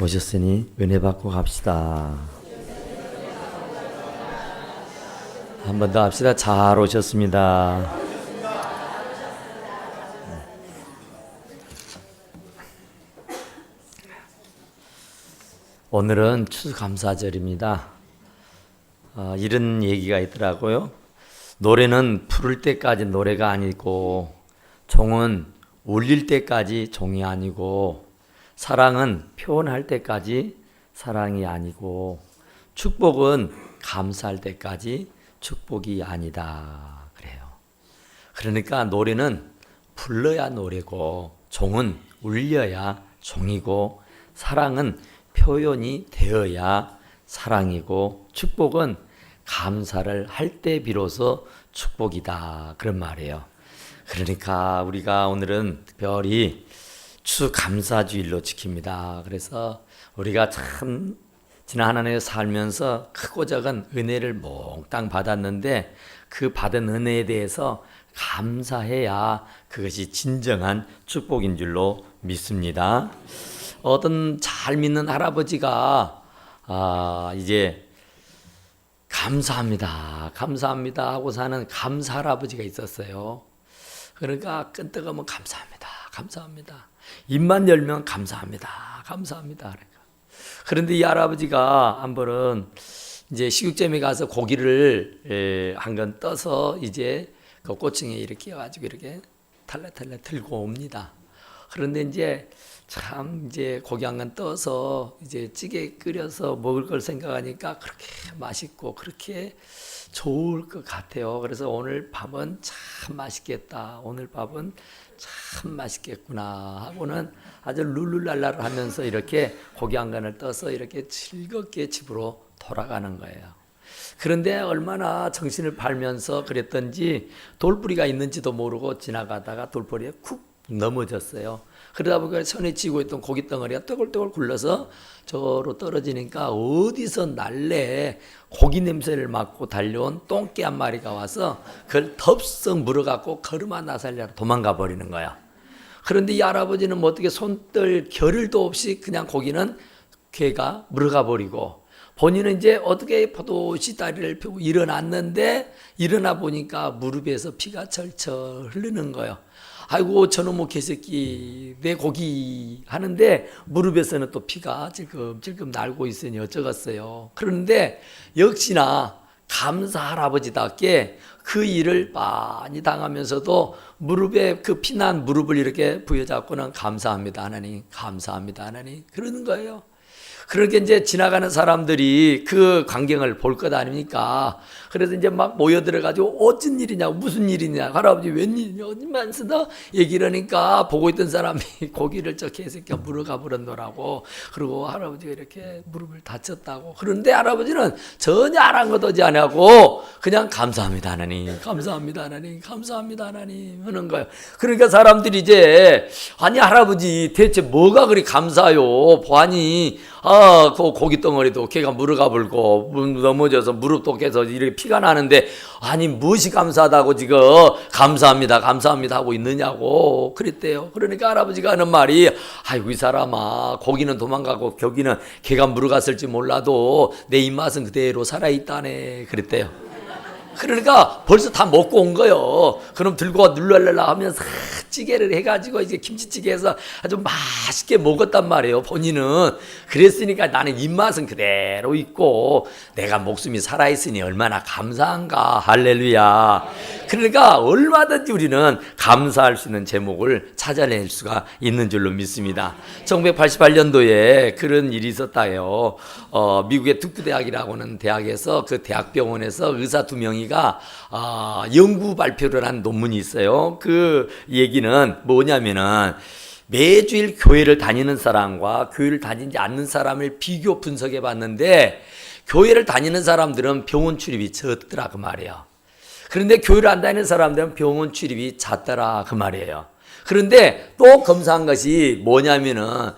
오셨으니 은혜 받고 갑시다. 한 번 더 합시다. 잘 오셨습니다. 오늘은 추수감사절입니다. 이런 얘기가 있더라고요. 노래는 부를 때까지 노래가 아니고, 종은 울릴 때까지 종이 아니고, 사랑은 표현할 때까지 사랑이 아니고, 축복은 감사할 때까지 축복이 아니다 그래요. 그러니까 노래는 불러야 노래고, 종은 울려야 종이고, 사랑은 표현이 되어야 사랑이고, 축복은 감사를 할 때 비로소 축복이다 그런 말이에요. 그러니까 우리가 오늘은 특별히 추감사주일로 지킵니다. 그래서 우리가 참 지난 한 해 살면서 크고 작은 은혜를 몽땅 받았는데, 그 받은 은혜에 대해서 감사해야 그것이 진정한 축복인 줄로 믿습니다. 어떤 잘 믿는 할아버지가 이제 감사합니다 하고 사는 감사 할아버지가 있었어요. 그러니까 끈뜨거면 감사합니다. 입만 열면 감사합니다. 그런데 이 할아버지가 한 번은 이제 식육점에 가서 고기를 한 건 떠서 이제 그 꼬층에 이렇게 해가지고 이렇게 탈레탈레 들고 옵니다. 그런데 이제 고기 한 건 떠서 이제 찌개 끓여서 먹을 걸 생각하니까 그렇게 맛있고 그렇게 좋을 것 같아요. 그래서 오늘 밥은 참 맛있겠다. 하고는 아주 룰루랄라를 하면서 이렇게 고기 한 간을 떠서 이렇게 즐겁게 집으로 돌아가는 거예요. 그런데 얼마나 정신을 팔면서 그랬던지 돌뿌리가 있는지도 모르고 지나가다가 돌뿌리에 쿡 넘어졌어요. 그러다 보니까 손에 쥐고 있던 고기 덩어리가 떠글떠글 굴러서 저로 떨어지니까 어디서 날래 고기 냄새를 맡고 달려온 똥개 한 마리가 와서 그걸 덥석 물어갖고 걸음아 나살려라 도망가 버리는 거야. 그런데 이 할아버지는 뭐 어떻게 손떨 겨를도 없이 그냥 고기는 개가 물어가 버리고, 본인은 이제 어떻게 포도시 다리를 펴고 일어났는데, 일어나 보니까 무릎에서 피가 철철 흐르는 거예요. 아이고 저놈의 개새끼 내 고기 하는데 무릎에서는 또 피가 질끔질끔 날고 있으니 어쩌겠어요. 그런데 역시나 감사 할아버지답게 그 일을 많이 당하면서도 무릎에 그 피난 무릎을 이렇게 부여잡고는 감사합니다 하나님 그러는 거예요. 그렇게 이제 지나가는 사람들이 그 광경을 볼 것 아닙니까? 그래서 이제 막 모여들어가지고 어쩐 일이냐, 무슨 일이냐, 할아버지 웬일이냐, 어디만서도 얘기를 하니까 보고 있던 사람이 고기를 저 개새끼가 물어가 버렸노라고. 그리고 할아버지가 이렇게 무릎을 다쳤다고. 그런데 할아버지는 전혀 아랑곳하지 않고 그냥 감사합니다 하나님 하는 거예요. 그러니까 사람들이 이제 아니 할아버지 대체 뭐가 그리 감사해요? 보아니 그 고기 덩어리도 걔가 물어가 불고 넘어져서 무릎도 깨서 이렇게 피가 나는데 아니 무엇이 감사하다고 지금 감사합니다 하고 있느냐고 그랬대요. 그러니까 할아버지가 하는 말이 아이고 이 사람아, 고기는 도망가고 고기는 걔가 물어갔을지 몰라도 내 입맛은 그대로 살아있다네 그랬대요. 그러니까 벌써 다 먹고 온 거요. 그럼 들고 눌러달라 하면서 찌개를 해가지고 이제 김치찌개에서 아주 맛있게 먹었단 말이에요. 본인은 그랬으니까 나는 입맛은 그대로 있고 내가 목숨이 살아있으니 얼마나 감사한가. 할렐루야. 그러니까 얼마든지 우리는 감사할 수 있는 제목을 찾아낼 수가 있는 줄로 믿습니다. 1988년도에 그런 일이 있었다요. 미국의 듀크 대학이라고는 대학에서 그 대학병원에서 의사 2명이가 연구 발표를 한 논문이 있어요. 그 얘기는 뭐냐면은 매주일 교회를 다니는 사람과 교회를 다니지 않는 사람을 비교 분석해 봤는데, 교회를 다니는 사람들은 병원 출입이 적더라 그 말이에요. 그런데 교회를 안 다니는 사람들은 병원 출입이 잦더라 그 말이에요. 그런데 또 검사한 것이 뭐냐면은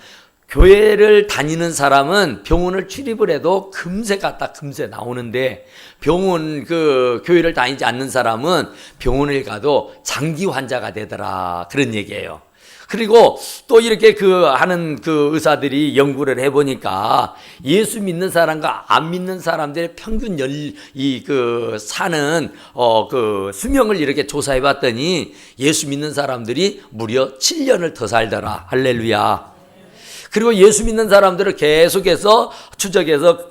교회를 다니는 사람은 병원을 출입을 해도 금세 갔다 금세 나오는데, 교회를 다니지 않는 사람은 병원을 가도 장기 환자가 되더라 그런 얘기예요. 그리고 또 이렇게 하는 의사들이 연구를 해보니까 예수 믿는 사람과 안 믿는 사람들의 평균 사는 수명을 이렇게 조사해 봤더니 예수 믿는 사람들이 무려 7년을 더 살더라. 할렐루야. 그리고 예수 믿는 사람들을 계속해서 추적해서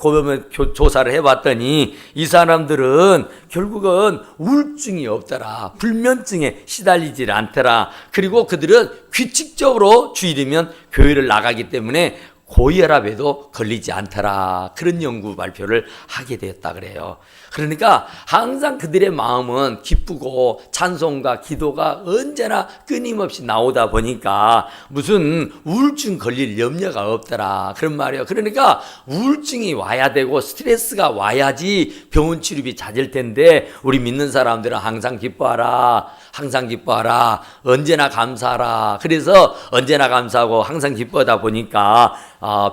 조사를 해봤더니 이 사람들은 결국은 우울증이 없더라. 불면증에 시달리질 않더라. 그리고 그들은 규칙적으로 주일이면 교회를 나가기 때문에 고혈압에도 걸리지 않더라. 그런 연구 발표를 하게 되었다 그래요. 그러니까 항상 그들의 마음은 기쁘고 찬송과 기도가 언제나 끊임없이 나오다 보니까 무슨 우울증 걸릴 염려가 없더라. 그런 말이에요. 그러니까 우울증이 와야 되고 스트레스가 와야지 병원 치료비 잦을 텐데 우리 믿는 사람들은 항상 기뻐하라. 항상 기뻐하라. 언제나 감사하라. 그래서 언제나 감사하고 항상 기뻐하다 보니까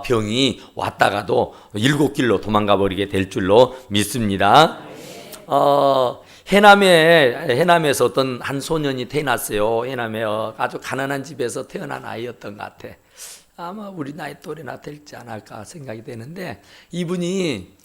병이 왔다가도 7길로 도망가 버리게 될 줄로 믿습니다. 해남에서 어떤 한 소년이 태어났어요. 해남에 아주 가난한 집에서 태어난 아이였던 것 같아. 아마 우리 나이 또래나 될지 않을까 생각이 되는데 이분이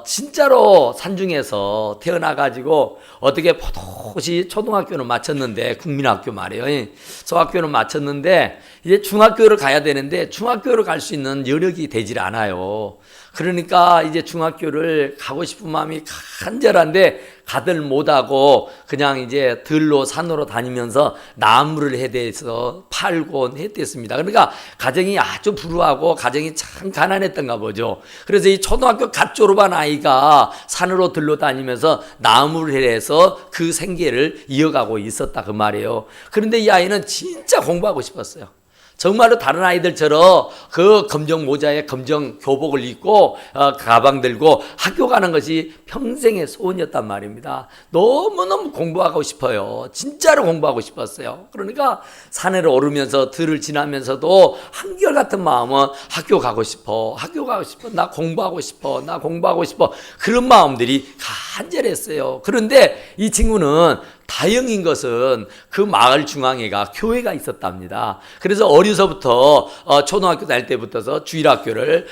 진짜로 산중에서 태어나가지고 어떻게 포도시 초등학교는 마쳤는데 국민학교 말이에요. 소학교는 마쳤는데 이제 중학교를 가야 되는데 중학교를 갈 수 있는 여력이 되질 않아요. 그러니까 이제 중학교를 가고 싶은 마음이 간절한데 가들 못하고 그냥 이제 들로 산으로 다니면서 나무를 해대서 팔곤 했댔습니다. 그러니까 가정이 아주 불우하고 가정이 참 가난했던가 보죠. 그래서 이 초등학교 갓 졸업한 아이가 산으로 들로 다니면서 나무를 해서 그 생계를 이어가고 있었다 그 말이에요. 그런데 이 아이는 진짜 공부하고 싶었어요. 정말로 다른 아이들처럼 그 검정 모자에 검정 교복을 입고 가방 들고 학교 가는 것이 평생의 소원이었단 말입니다. 너무너무 공부하고 싶어요. 진짜로 공부하고 싶었어요. 그러니까 산을 오르면서 들을 지나면서도 한결같은 마음은 학교 가고 싶어. 학교 가고 싶어. 나 공부하고 싶어. 나 공부하고 싶어. 그런 마음들이 간절했어요. 그런데 이 친구는 다행인 것은 그 마을 중앙에가 교회가 있었답니다. 그래서 어려서부터 초등학교 다닐 때부터 주일학교를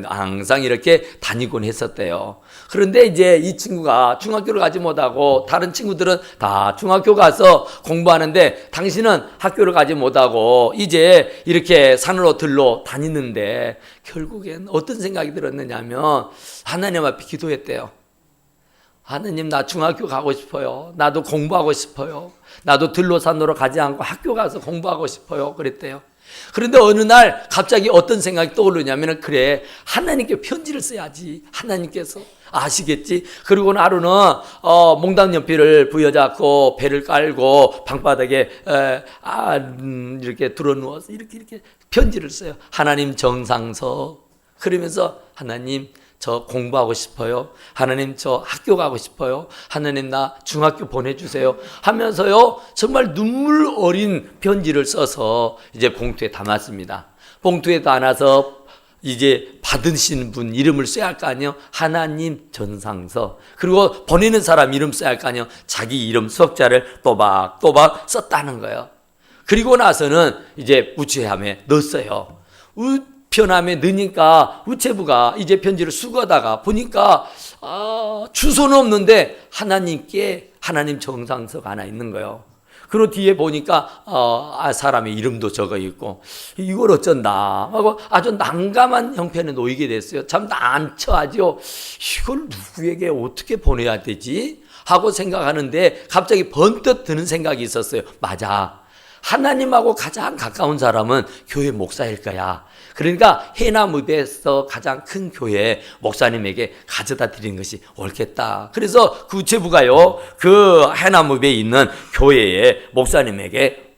항상 이렇게 다니곤 했었대요. 그런데 이제 이 친구가 중학교를 가지 못하고 다른 친구들은 다 중학교 가서 공부하는데 당신은 학교를 가지 못하고 이제 이렇게 산으로 들로 다니는데 결국엔 어떤 생각이 들었느냐면 하나님 앞에 기도했대요. 하나님, 나 중학교 가고 싶어요. 나도 공부하고 싶어요. 나도 들로 산으로 가지 않고 학교 가서 공부하고 싶어요. 그랬대요. 그런데 어느 날 갑자기 어떤 생각이 떠오르냐면 그래, 하나님께 편지를 써야지. 하나님께서 아시겠지? 그리고 하루는 몽당 연필을 부여잡고 배를 깔고 방바닥에 이렇게 들어누워서 이렇게 편지를 써요. 하나님 정상서. 그러면서 하나님, 저 공부하고 싶어요. 하나님, 저 학교 가고 싶어요. 하나님, 나 중학교 보내주세요. 하면서요, 정말 눈물 어린 편지를 써서 이제 봉투에 담았습니다. 봉투에 담아서 이제 받으신 분 이름을 써야 할 거 아니에요? 하나님 전상서. 그리고 보내는 사람 이름 써야 할 거 아니에요? 자기 이름 석자를 또박또박 썼다는 거예요. 그리고 나서는 이제 우체함에 넣었어요. 우편함에 넣으니까 우체부가 이제 편지를 수거하다가 보니까 주소는 없는데 하나님께 하나님 정상서가 하나 있는 거예요. 그리고 뒤에 보니까 사람의 이름도 적어 있고 이걸 어쩐다 하고 아주 난감한 형편에 놓이게 됐어요. 참 난처하죠. 이걸 누구에게 어떻게 보내야 되지? 하고 생각하는데 갑자기 번뜩 드는 생각이 있었어요. 맞아. 하나님하고 가장 가까운 사람은 교회 목사일 거야. 그러니까 해남읍에서 가장 큰 교회 목사님에게 가져다 드리는 것이 옳겠다. 그래서 그 우체부가요, 그 해남읍에 있는 교회의 목사님에게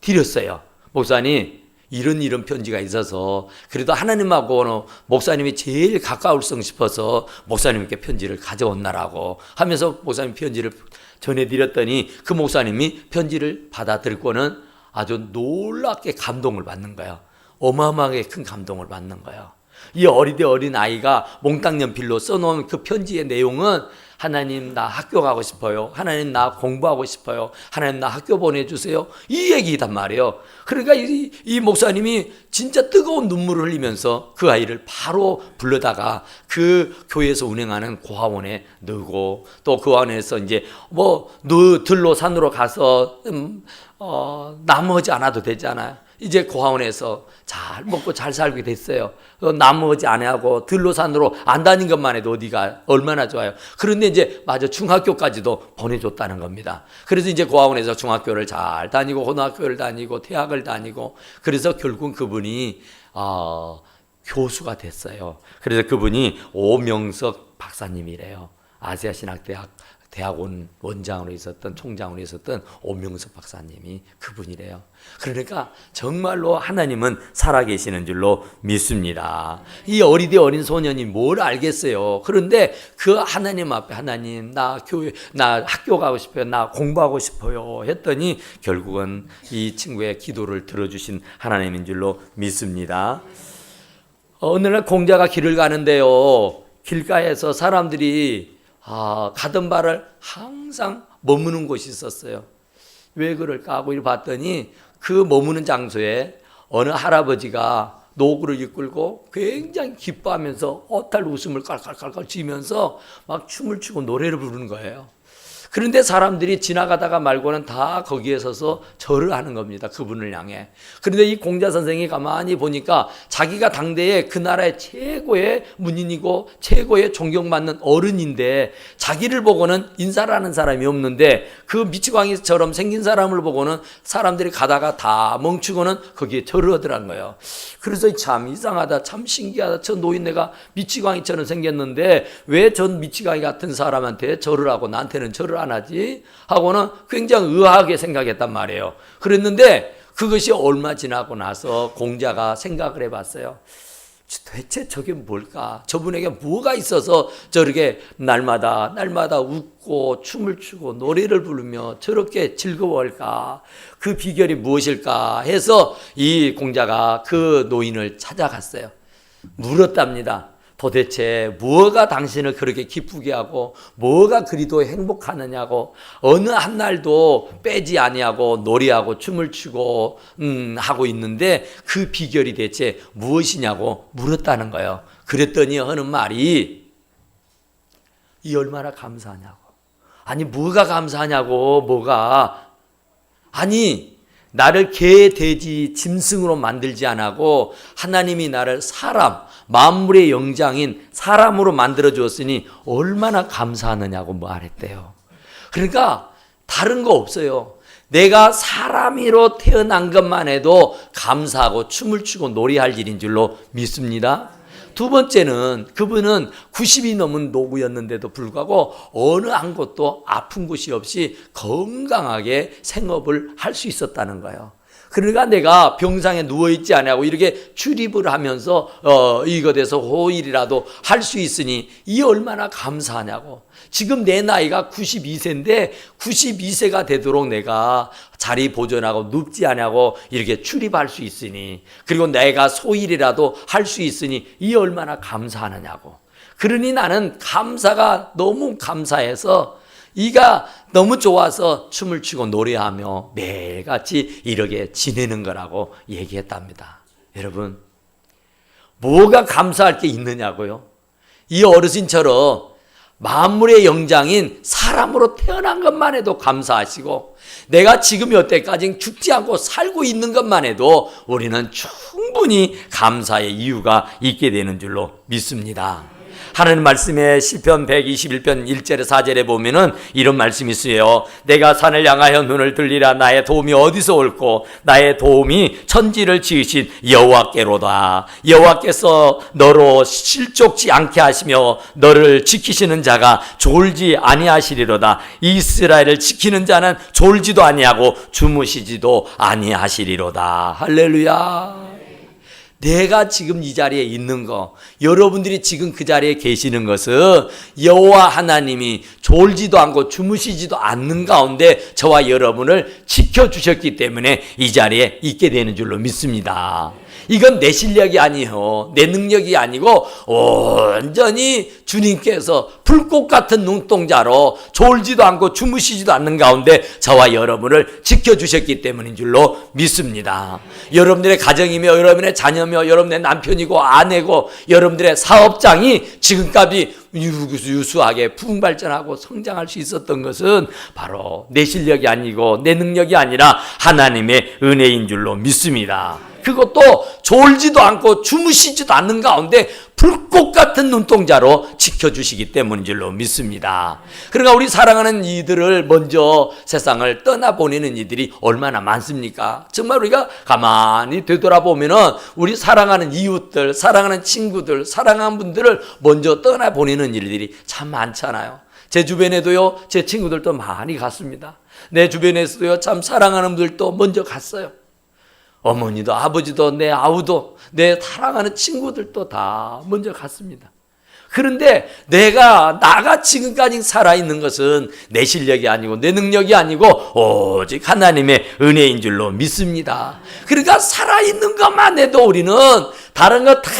드렸어요. 목사님, 이런 편지가 있어서 그래도 하나님하고 목사님이 제일 가까울성 싶어서 목사님께 편지를 가져온다라고 하면서 목사님 편지를 전해드렸더니 그 목사님이 편지를 받아들고는 아주 놀랍게 감동을 받는 거예요. 어마어마하게 큰 감동을 받는 거예요. 이 어리대 어린 아이가 몽땅 연필로 써놓은 그 편지의 내용은 하나님 나 학교 가고 싶어요. 하나님 나 공부하고 싶어요. 하나님 나 학교 보내주세요. 이 얘기단 말이에요. 그러니까 이 목사님이 진짜 뜨거운 눈물을 흘리면서 그 아이를 바로 불러다가 그 교회에서 운행하는 고아원에 넣고 또 그 안에서 이제 들로 산으로 가서 나머지 않아도 되잖아요. 이제 고아원에서 잘 먹고 잘 살게 됐어요. 나머지 안 하고 들로산으로 안 다닌 것만 해도 어디가 얼마나 좋아요. 그런데 이제 마저 중학교까지도 보내줬다는 겁니다. 그래서 이제 고아원에서 중학교를 잘 다니고 고등학교를 다니고 대학을 다니고 그래서 결국 그분이 교수가 됐어요. 그래서 그분이 오명석 박사님이래요. 아시아신학대학 대학원 원장으로 있었던 총장으로 있었던 오명석 박사님이 그분이래요. 그러니까 정말로 하나님은 살아계시는 줄로 믿습니다. 이 어리대 어린 소년이 뭘 알겠어요. 그런데 그 하나님 앞에 하나님 나 학교 가고 싶어요. 나 공부하고 싶어요 했더니 결국은 이 친구의 기도를 들어주신 하나님인 줄로 믿습니다. 어느 날 공자가 길을 가는데요. 길가에서 사람들이 가던 발을 항상 머무는 곳이 있었어요. 왜 그럴까 하고 봤더니 그 머무는 장소에 어느 할아버지가 노구를 이끌고 굉장히 기뻐하면서 어tal 웃음을 깔깔깔깔 지면서 막 춤을 추고 노래를 부르는 거예요. 그런데 사람들이 지나가다가 말고는 다 거기에 서서 절을 하는 겁니다. 그분을 향해. 그런데 이 공자 선생이 가만히 보니까 자기가 당대에 그 나라의 최고의 문인이고 최고의 존경받는 어른인데 자기를 보고는 인사를 하는 사람이 없는데 그 미치광이처럼 생긴 사람을 보고는 사람들이 가다가 다 멈추고는 거기에 절을 하더라는 거예요. 그래서 참 이상하다, 참 신기하다. 저 노인네가 미치광이처럼 생겼는데 왜 전 미치광이 같은 사람한테 절을 하고 나한테는 절을 안 하지? 하고는 굉장히 의아하게 생각했단 말이에요. 그랬는데 그것이 얼마 지나고 나서 공자가 생각을 해봤어요. 대체 저게 뭘까? 저분에게 뭐가 있어서 저렇게 날마다 웃고 춤을 추고 노래를 부르며 저렇게 즐거워할까? 그 비결이 무엇일까? 해서 이 공자가 그 노인을 찾아갔어요. 물었답니다. 도대체 뭐가 당신을 그렇게 기쁘게 하고 뭐가 그리도 행복하느냐고 어느 한 날도 빼지 아니하고 노래하고 춤을 추고 하고 있는데 그 비결이 대체 무엇이냐고 물었다는 거예요. 그랬더니 하는 말이 이 얼마나 감사하냐고. 아니 뭐가 감사하냐고. 뭐가. 아니 나를 개, 돼지, 짐승으로 만들지 않고 하나님이 나를 사람, 만물의 영장인 사람으로 만들어 주었으니 얼마나 감사하느냐고 말했대요. 그러니까 다른 거 없어요. 내가 사람으로 태어난 것만 해도 감사하고 춤을 추고 노래할 일인 줄로 믿습니다. 두 번째는 그분은 90이 넘은 노구였는데도 불구하고 어느 한 곳도 아픈 곳이 없이 건강하게 생업을 할 수 있었다는 거예요. 그러니까 내가 병상에 누워있지 않냐고 이렇게 출입을 하면서 이것에서 호일이라도 할 수 있으니 이 얼마나 감사하냐고. 지금 내 나이가 92세인데 92세가 되도록 내가 자리 보존하고 눕지 않냐고 이렇게 출입할 수 있으니 그리고 내가 소일이라도 할 수 있으니 이 얼마나 감사하느냐고. 그러니 나는 감사가 너무 감사해서 이가 너무 좋아서 춤을 추고 노래하며 매일같이 이렇게 지내는 거라고 얘기했답니다. 여러분 뭐가 감사할 게 있느냐고요. 이 어르신처럼 만물의 영장인 사람으로 태어난 것만 해도 감사하시고 내가 지금 여태까지 죽지 않고 살고 있는 것만 해도 우리는 충분히 감사의 이유가 있게 되는 줄로 믿습니다. 하나님 말씀에 시편 121편 1절에 4절에 보면은 이런 말씀이 있어요. 내가 산을 향하여 눈을 들리라. 나의 도움이 어디서 올꼬? 나의 도움이 천지를 지으신 여호와께로다. 여호와께서 너로 실족지 않게 하시며 너를 지키시는 자가 졸지 아니하시리로다. 이스라엘을 지키는 자는 졸지도 아니하고 주무시지도 아니하시리로다. 할렐루야. 내가 지금 이 자리에 있는 거, 여러분들이 지금 그 자리에 계시는 것은 여호와 하나님이 졸지도 않고 주무시지도 않는 가운데 저와 여러분을 지켜주셨기 때문에 이 자리에 있게 되는 줄로 믿습니다. 이건 내 실력이 아니에요. 내 능력이 아니고 온전히 주님께서 불꽃 같은 눈동자로 졸지도 않고 주무시지도 않는 가운데 저와 여러분을 지켜주셨기 때문인 줄로 믿습니다. 여러분들의 가정이며 여러분의 자녀며 여러분의 남편이고 아내고 여러분들의 사업장이 지금까지 유수하게 부흥발전하고 성장할 수 있었던 것은 바로 내 실력이 아니고 내 능력이 아니라 하나님의 은혜인 줄로 믿습니다. 그것도 졸지도 않고 주무시지도 않는 가운데 불꽃 같은 눈동자로 지켜주시기 때문인 줄로 믿습니다. 그러니까 우리 사랑하는 이들을 먼저 세상을 떠나보내는 이들이 얼마나 많습니까? 정말 우리가 가만히 되돌아보면은 우리 사랑하는 이웃들, 사랑하는 친구들, 사랑하는 분들을 먼저 떠나보내는 일들이 참 많잖아요. 제 주변에도요, 제 친구들도 많이 갔습니다. 내 주변에서도요, 참 사랑하는 분들도 먼저 갔어요. 어머니도 아버지도 내 아우도 내 사랑하는 친구들도 다 먼저 갔습니다. 그런데 나가 지금까지 살아있는 것은 내 실력이 아니고 내 능력이 아니고 오직 하나님의 은혜인 줄로 믿습니다. 그러니까 살아있는 것만 해도 우리는 다른 거 다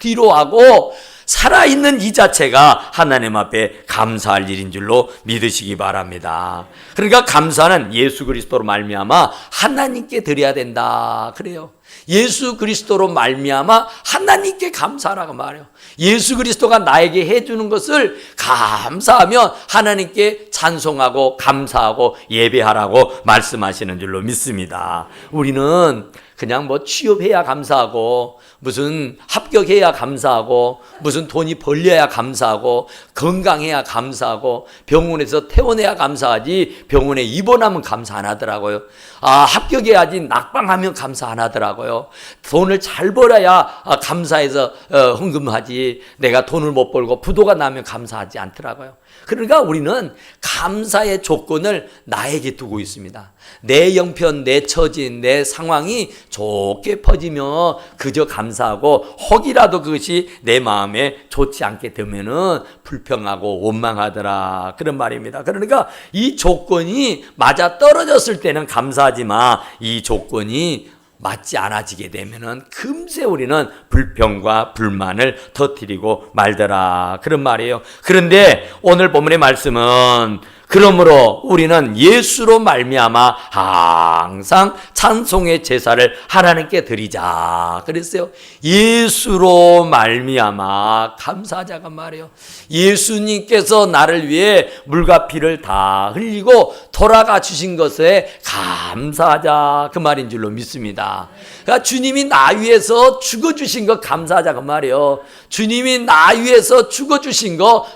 뒤로 하고 살아있는 이 자체가 하나님 앞에 감사할 일인 줄로 믿으시기 바랍니다. 그러니까 감사는 예수 그리스도로 말미암아 하나님께 드려야 된다 그래요. 예수 그리스도로 말미암아 하나님께 감사하라고 말해요. 예수 그리스도가 나에게 해주는 것을 감사하면 하나님께 찬송하고 감사하고 예배하라고 말씀하시는 줄로 믿습니다. 우리는 그냥 취업해야 감사하고 무슨 합격해야 감사하고 무슨 돈이 벌려야 감사하고 건강해야 감사하고 병원에서 퇴원해야 감사하지 병원에 입원하면 감사 안 하더라고요. 합격해야지 낙방하면 감사 안 하더라고요. 돈을 잘 벌어야 감사해서 헌금하지 내가 돈을 못 벌고 부도가 나면 감사하지 않더라고요. 그러니까 우리는 감사의 조건을 나에게 두고 있습니다. 내 형편, 내 처진, 내 상황이 좋게 퍼지며 그저 감사하고 혹이라도 그것이 내 마음에 좋지 않게 되면은 불평하고 원망하더라 그런 말입니다. 그러니까 이 조건이 맞아 떨어졌을 때는 감사하지만 이 조건이 맞지 않아지게 되면은 금세 우리는 불평과 불만을 터뜨리고 말더라 그런 말이에요. 그런데 오늘 본문의 말씀은 그러므로 우리는 예수로 말미암아 항상 찬송의 제사를 하나님께 드리자 그랬어요. 예수로 말미암아 감사하자가 말이에요. 예수님께서 나를 위해 물과 피를 다 흘리고 돌아가 주신 것에 감사하자 그 말인 줄로 믿습니다. 그러니까 주님이 나 위해서 죽어주신 것 감사하자 그 말이에요. 주님이 나 위해서 죽어주신 거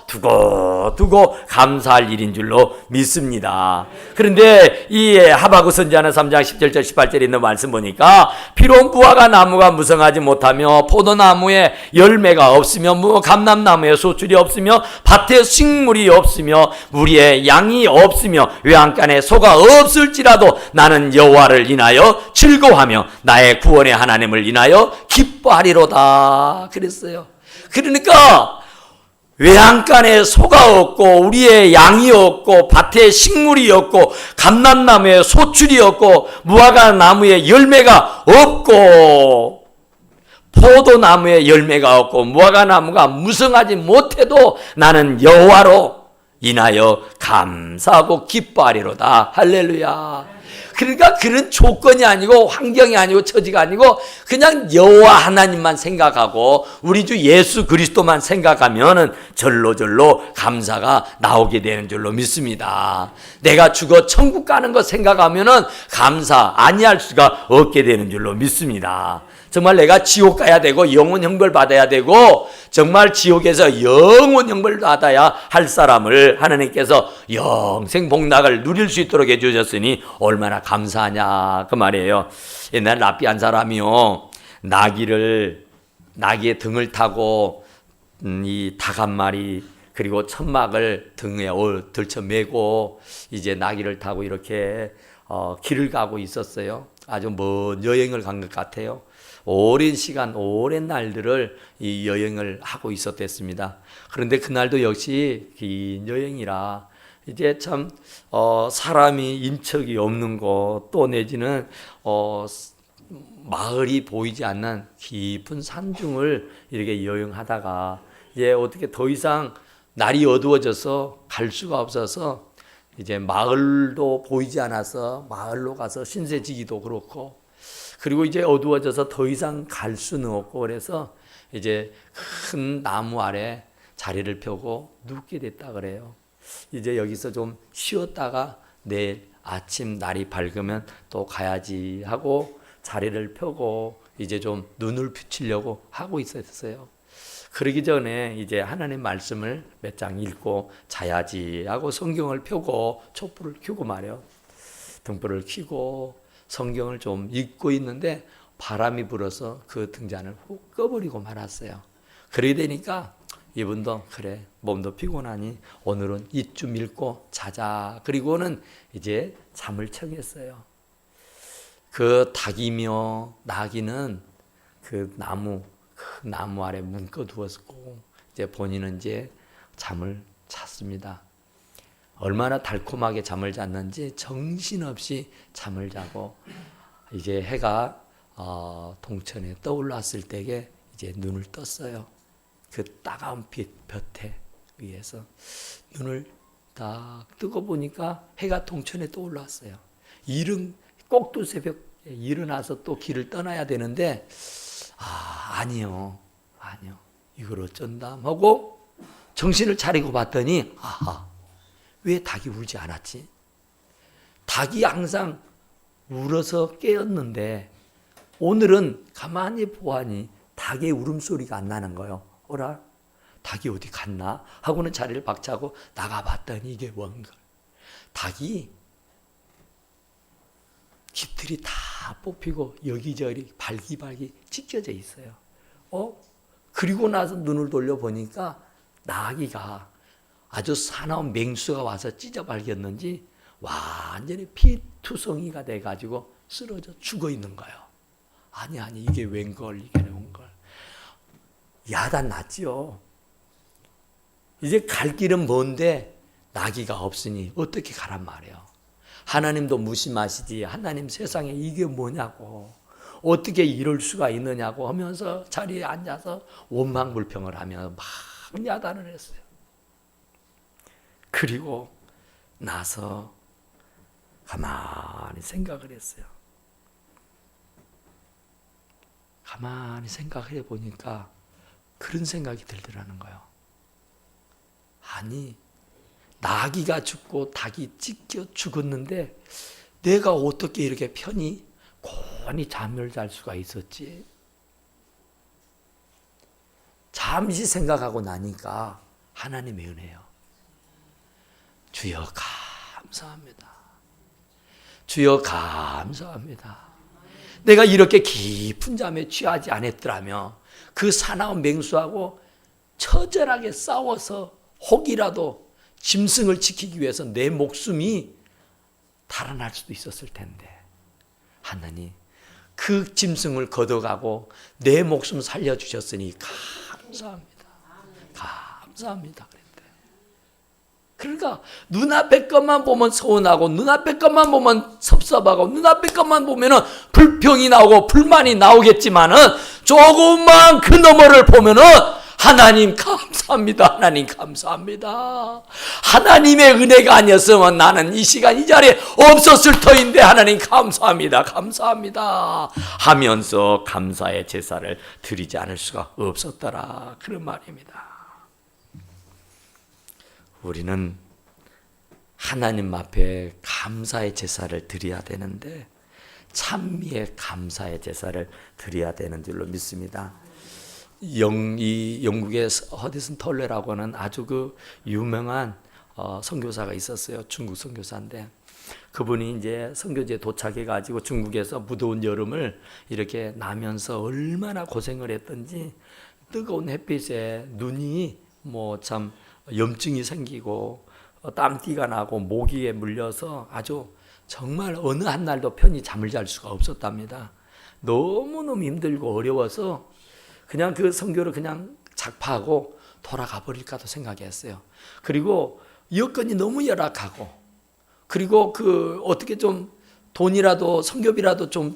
두고 감사할 일인 줄로 믿습니다. 그런데 이 하박국 선지자는 3장 17절 18절에 있는 말씀 보니까 비록 무화과 나무가 무성하지 못하며 포도나무에 열매가 없으며 감람나무에 소출이 없으며 밭에 식물이 없으며 무리에 양이 없으며 외양간에 소가 없을지라도 나는 여호와를 인하여 즐거워하며 나의 구원의 하나님을 인하여 기뻐하리로다 그랬어요. 그러니까 외양간에 소가 없고 우리의 양이 없고 밭에 식물이 없고 감람나무에 소출이 없고 무화과 나무에 열매가 없고 포도나무에 열매가 없고 무화과 나무가 무성하지 못해도 나는 여호와로 인하여 감사하고 기뻐하리로다. 할렐루야. 그러니까 그런 조건이 아니고 환경이 아니고 처지가 아니고 그냥 여호와 하나님만 생각하고 우리 주 예수 그리스도만 생각하면은 절로 감사가 나오게 되는 줄로 믿습니다. 내가 죽어 천국 가는 거 생각하면은 감사 아니할 수가 없게 되는 줄로 믿습니다. 정말 내가 지옥 가야 되고 영원 형벌 받아야 되고 정말 지옥에서 영원 형벌 받아야 할 사람을 하나님께서 영생 복락을 누릴 수 있도록 해주셨으니 얼마나 감사하냐 그 말이에요. 옛날 랍비 한 사람이요 나귀의 등을 타고 이 닭 한 마리 그리고 천막을 등에 들쳐 메고 이제 나귀를 타고 이렇게 길을 가고 있었어요. 아주 먼 여행을 간 것 같아요. 오랜 시간, 오랜 날들을 이 여행을 하고 있었댔습니다. 그런데 그날도 역시 긴 여행이라 이제 참 사람이 인척이 없는 곳 또 내지는 마을이 보이지 않는 깊은 산중을 이렇게 여행하다가 이제 어떻게 더 이상 날이 어두워져서 갈 수가 없어서 이제 마을도 보이지 않아서 마을로 가서 신세지기도 그렇고, 그리고 이제 어두워져서 더 이상 갈 수는 없고, 그래서 이제 큰 나무 아래 자리를 펴고 눕게 됐다 그래요. 이제 여기서 좀 쉬었다가 내일 아침 날이 밝으면 또 가야지 하고 자리를 펴고 이제 좀 눈을 붙이려고 하고 있었어요. 그러기 전에 이제 하나님 말씀을 몇 장 읽고 자야지 하고 성경을 펴고 촛불을 켜고 말이요. 등불을 켜고 성경을 좀 읽고 있는데 바람이 불어서 그 등잔을 훅 꺼버리고 말았어요. 그러게 되니까 이분도 그래 몸도 피곤하니 오늘은 이쯤 읽고 자자. 그리고는 이제 잠을 청했어요. 그 닭이며 나귀는 그 나무 아래 묶어 두었고 이제 본인은 이제 잠을 잤습니다. 얼마나 달콤하게 잠을 잤는지 정신없이 잠을 자고 이제 해가 동천에 떠올랐을 때에 이제 눈을 떴어요. 그 따가운 볕에 위에서 눈을 딱 뜨고 보니까 해가 동천에 떠올랐어요. 꼭두 새벽에 일어나서 또 길을 떠나야 되는데 아니요. 이걸 어쩐담 하고 정신을 차리고 봤더니 왜 닭이 울지 않았지? 닭이 항상 울어서 깨었는데 오늘은 가만히 보아니 닭의 울음소리가 안 나는 거예요. 어라? 닭이 어디 갔나? 하고는 자리를 박차고 나가봤더니 이게 뭔가. 닭이 깃들이 다 뽑히고 여기저기 발기발기 찢겨져 있어요. 그리고 나서 눈을 돌려보니까 나귀가 아주 사나운 맹수가 와서 찢어발겼는지 완전히 피투성이가 돼가지고 쓰러져 죽어 있는 거예요. 아니 이게 웬걸. 야단났지요. 이제 갈 길은 먼데 나귀가 없으니 어떻게 가란 말이에요. 하나님도 무심하시지. 하나님 세상에 이게 뭐냐고. 어떻게 이럴 수가 있느냐고 하면서 자리에 앉아서 원망불평을 하며 막 야단을 했어요. 그리고 나서 가만히 생각을 했어요. 가만히 생각을 해보니까 그런 생각이 들더라는 거예요. 아니, 나귀가 죽고 닭이 찢겨 죽었는데 내가 어떻게 이렇게 편히 곤히 잠을 잘 수가 있었지? 잠시 생각하고 나니까 하나님의 은혜요. 주여 감사합니다. 주여 감사합니다. 내가 이렇게 깊은 잠에 취하지 않았더라면 그 사나운 맹수하고 처절하게 싸워서 혹이라도 짐승을 지키기 위해서 내 목숨이 달아날 수도 있었을 텐데 하나님 그 짐승을 걷어가고 내 목숨 살려주셨으니 감사합니다. 감사합니다. 그러니까 눈앞의 것만 보면 서운하고 눈앞의 것만 보면 섭섭하고 눈앞의 것만 보면 불평이 나오고 불만이 나오겠지만은 조금만 그 너머를 보면은 하나님 감사합니다. 하나님 감사합니다. 하나님의 은혜가 아니었으면 나는 이 시간 이 자리에 없었을 터인데 하나님 감사합니다. 감사합니다. 하면서 감사의 제사를 드리지 않을 수가 없었더라. 그런 말입니다. 우리는 하나님 앞에 감사의 제사를 드려야 되는데 찬미의 감사의 제사를 드려야 되는 줄로 믿습니다. 영국의 허디슨 털레라고 하는 아주 그 유명한 선교사가 있었어요. 중국 선교사인데 그분이 이제 선교지에 도착해 가지고 중국에서 무더운 여름을 이렇게 나면서 얼마나 고생을 했던지 뜨거운 햇빛에 눈이 참 염증이 생기고 땀띠가 나고 모기에 물려서 아주 정말 어느 한 날도 편히 잠을 잘 수가 없었답니다. 너무너무 힘들고 어려워서 그냥 그 선교를 그냥 작파하고 돌아가 버릴까도 생각했어요. 그리고 여건이 너무 열악하고 그리고 어떻게 좀 돈이라도 선교비라도 좀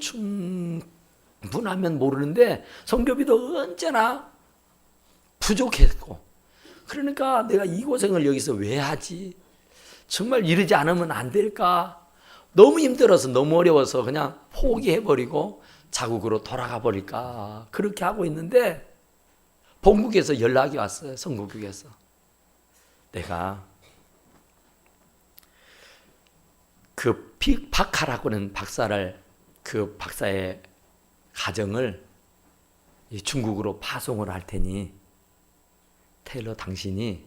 분하면 모르는데 성교비도 언제나 부족했고, 그러니까 내가 이 고생을 여기서 왜 하지? 정말 이러지 않으면 안 될까? 너무 힘들어서, 너무 어려워서 그냥 포기해버리고 자국으로 돌아가 버릴까? 그렇게 하고 있는데 본국에서 연락이 왔어요. 성교국에서. 내가 그 박하라고는 박사를, 그 박사의 가정을 중국으로 파송을 할 테니 테일러 당신이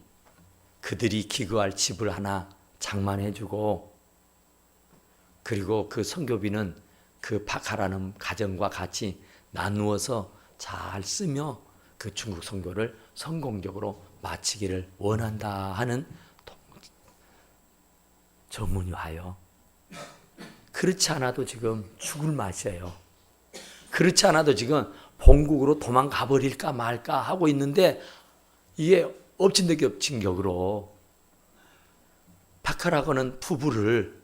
그들이 기거할 집을 하나 장만해주고, 그리고 그 선교비는 그 박하라는 가정과 같이 나누어서 잘 쓰며 그 중국 선교를 성공적으로 마치기를 원한다 하는 전문이 와요. 그렇지 않아도 지금 죽을 맛이에요. 그렇지 않아도 지금 본국으로 도망가 버릴까 말까 하고 있는데, 이게 엎친 데 겹친 격으로 박하라고는 부부를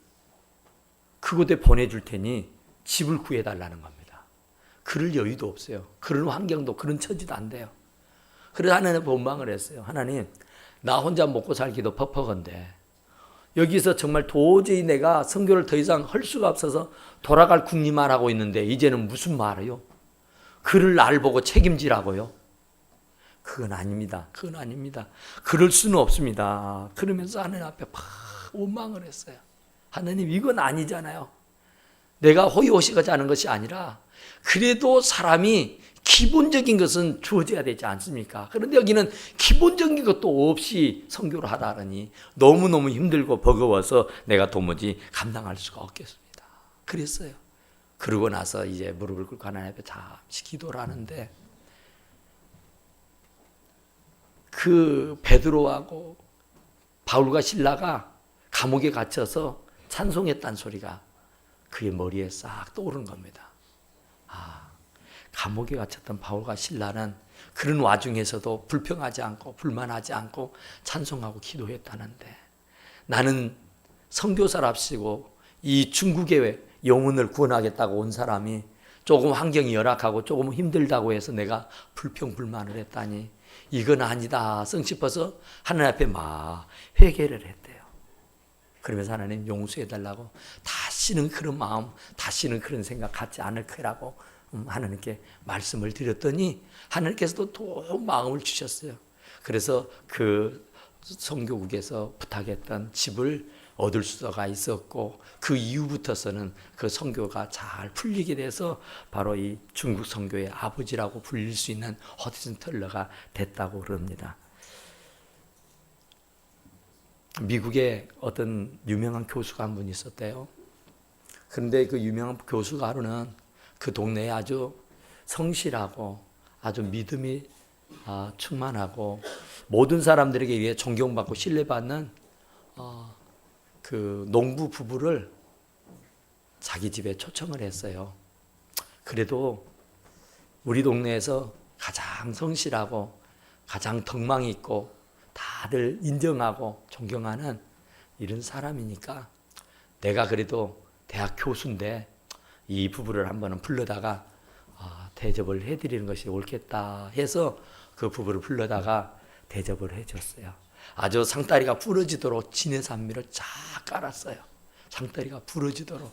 그곳에 보내줄 테니 집을 구해달라는 겁니다. 그럴 여유도 없어요. 그런 환경도, 그런 처지도 안 돼요. 그래서 하나님 본방을 했어요. 하나님, 나 혼자 먹고 살기도 퍽퍽한데 여기서 정말 도저히 내가 선교를 더 이상 할 수가 없어서 돌아갈 궁리만 하고 있는데 이제는 무슨 말이요? 그를 날 보고 책임지라고요? 그건 아닙니다. 그건 아닙니다. 그럴 수는 없습니다. 그러면서 하나님 앞에 막 원망을 했어요. 하나님, 이건 아니잖아요. 내가 호의호식하지 않은 것이 아니라 그래도 사람이 기본적인 것은 주어져야 되지 않습니까? 그런데 여기는 기본적인 것도 없이 선교를 하다니 너무너무 힘들고 버거워서 내가 도무지 감당할 수가 없겠습니다. 그랬어요. 그러고 나서 이제 무릎을 꿇고 하나님 앞에 잠시 기도를 하는데, 그 베드로하고 바울과 실라가 감옥에 갇혀서 찬송했다는 소리가 그의 머리에 싹 떠오른 겁니다. 감옥에 갇혔던 바울과 실라는 그런 와중에서도 불평하지 않고 불만하지 않고 찬송하고 기도했다는데, 나는 선교사랍시고 이 중국의 영혼을 구원하겠다고 온 사람이 조금 환경이 열악하고 조금 힘들다고 해서 내가 불평불만을 했다니 이건 아니다 싶어서 하나님 앞에 막 회개를 했대요. 그러면서 하나님 용서해달라고, 다시는 그런 마음, 다시는 그런 생각 갖지 않을 거라고 하나님께 말씀을 드렸더니 하나님께서도 또 마음을 주셨어요. 그래서 그 선교국에서 부탁했던 집을 얻을 수가 있었고, 그 이후부터서는 그 선교가 잘 풀리게 돼서 바로 이 중국 선교의 아버지라고 불릴 수 있는 허드슨 털러가 됐다고 그럽니다. 미국에 어떤 유명한 교수가 한 분 있었대요. 그런데 그 유명한 교수가 하루는 그 동네에 아주 성실하고 아주 믿음이 충만하고 모든 사람들에게 의해 존경받고 신뢰받는 그 농부 부부를 자기 집에 초청을 했어요. 그래도 우리 동네에서 가장 성실하고 가장 덕망이 있고 다들 인정하고 존경하는 이런 사람이니까 내가 그래도 대학 교수인데 이 부부를 한번 불러다가 대접을 해드리는 것이 옳겠다 해서 그 부부를 불러다가 대접을 해줬어요. 아주 상다리가 부러지도록 진해산미를 쫙 깔았어요. 상다리가 부러지도록.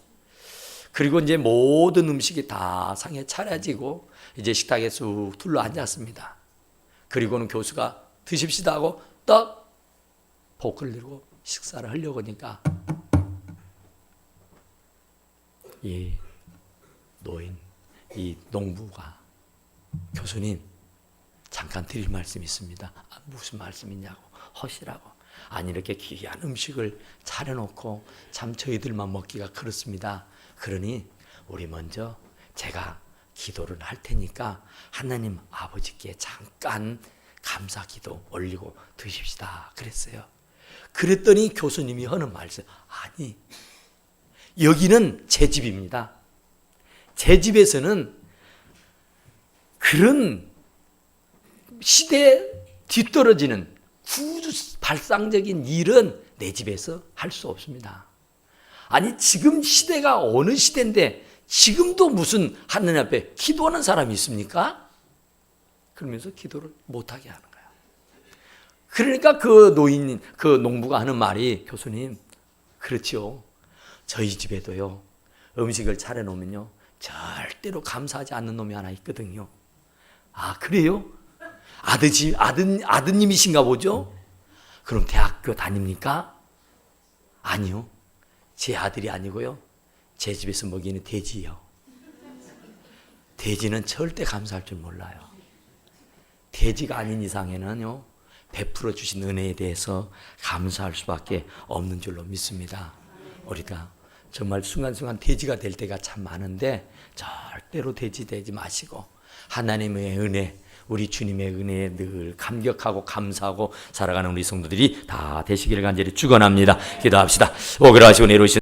그리고 이제 모든 음식이 다 상에 차려지고 이제 식탁에 쑥 둘러 앉았습니다. 그리고는 교수가 드십시다 하고 떡 포크를 들고 식사를 하려고 하니까 이 노인, 이 농부가 교수님 잠깐 드릴 말씀이 있습니다. 무슨 말씀이냐고 허시라고. 아니 이렇게 귀한 음식을 차려놓고 참 저희들만 먹기가 그렇습니다. 그러니 우리 먼저 제가 기도를 할 테니까 하나님 아버지께 잠깐 감사기도 올리고 드십시다 그랬어요. 그랬더니 교수님이 하는 말씀, 아니 여기는 제 집입니다. 제 집에서는 그런 시대에 뒤떨어지는 구주 발상적인 일은 내 집에서 할 수 없습니다. 아니 지금 시대가 어느 시대인데 지금도 무슨 하느님 앞에 기도하는 사람이 있습니까? 그러면서 기도를 못하게 하는 거야. 그러니까 그 노인, 그 농부가 하는 말이, 교수님, 그렇지요. 저희 집에도요, 음식을 차려놓으면요, 절대로 감사하지 않는 놈이 하나 있거든요. 아, 그래요? 아드님이신가 보죠? 그럼 대학교 다닙니까? 아니요. 제 아들이 아니고요. 제 집에서 먹이는 돼지요. 돼지는 절대 감사할 줄 몰라요. 돼지가 아닌 이상에는요, 베풀어 주신 은혜에 대해서 감사할 수밖에 없는 줄로 믿습니다. 우리가 정말 순간순간 돼지가 될 때가 참 많은데 절대로 돼지 되지 마시고 하나님의 은혜, 우리 주님의 은혜에 늘 감격하고 감사하고 살아가는 우리 성도들이 다 되시기를 간절히 축원합니다. 기도합시다. 오그라시고 내려오신